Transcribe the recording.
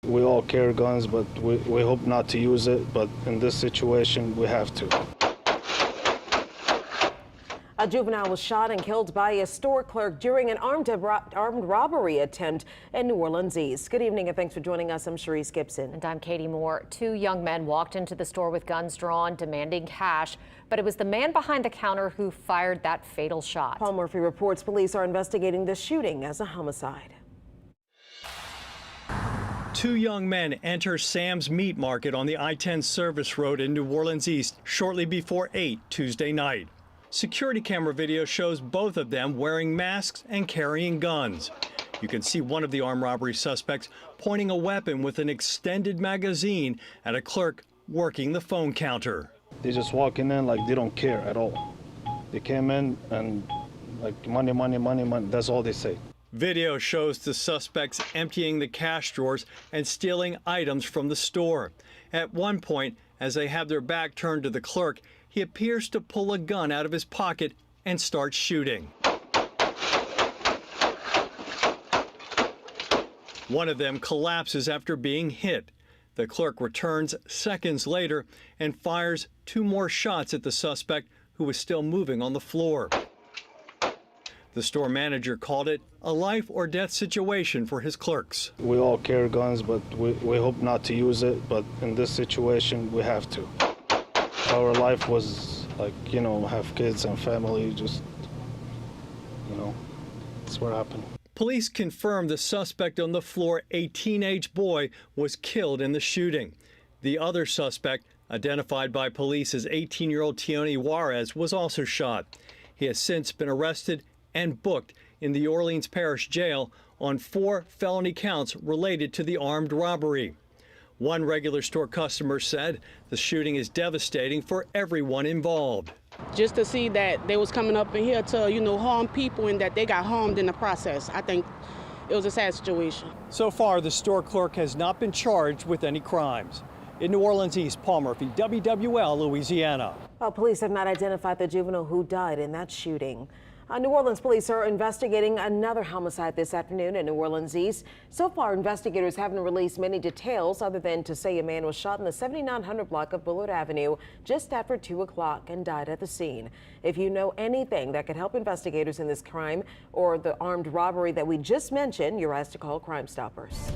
We all carry guns, but we hope not to use it. But in this situation, we have to. A juvenile was shot and killed by a store clerk during an armed robbery attempt in New Orleans East. Good evening and thanks for joining us. I'm Sharice Gibson. And I'm Katie Moore. Two young men walked into the store with guns drawn, demanding cash, but it was the man behind the counter who fired that fatal shot. Paul Murphy reports police are investigating the shooting as a homicide. Two young men enter Sam's Meat Market on the I-10 service road in New Orleans East shortly before 8 Tuesday night. Security camera video shows both of them wearing masks and carrying guns. You can see one of the armed robbery suspects pointing a weapon with an extended magazine at a clerk working the phone counter. They're just walking in like they don't care at all. They came in and like money, money, money, money. That's all they say. Video shows the suspects emptying the cash drawers and stealing items from the store. At one point, as they have their back turned to the clerk, he appears to pull a gun out of his pocket and start shooting. One of them collapses after being hit. The clerk returns seconds later and fires two more shots at the suspect, who was still moving on the floor. The store manager called it a life or death situation for his clerks. We all carry guns, but we hope not to use it. But in this situation, we have to. Our life was like, have kids and family, just, that's what happened. Police confirmed the suspect on the floor, a teenage boy, was killed in the shooting. The other suspect, identified by police as 18-year-old Tione Juarez, was also shot. He has since been arrested and booked in the Orleans Parish Jail on 4 felony counts related to the armed robbery. One regular store customer said the shooting is devastating for everyone involved. Just to see that they was coming up in here to, harm people and that they got harmed in the process, I think it was a sad situation. So far, the store clerk has not been charged with any crimes. In New Orleans East, Paul Murphy, WWL, Louisiana. Well, police have not identified the juvenile who died in that shooting. New Orleans police are investigating another homicide this afternoon in New Orleans East. So far, investigators haven't released many details other than to say a man was shot in the 7900 block of Bullard Avenue just after 2 o'clock and died at the scene. If you know anything that could help investigators in this crime or the armed robbery that we just mentioned, you're asked to call Crime Stoppers.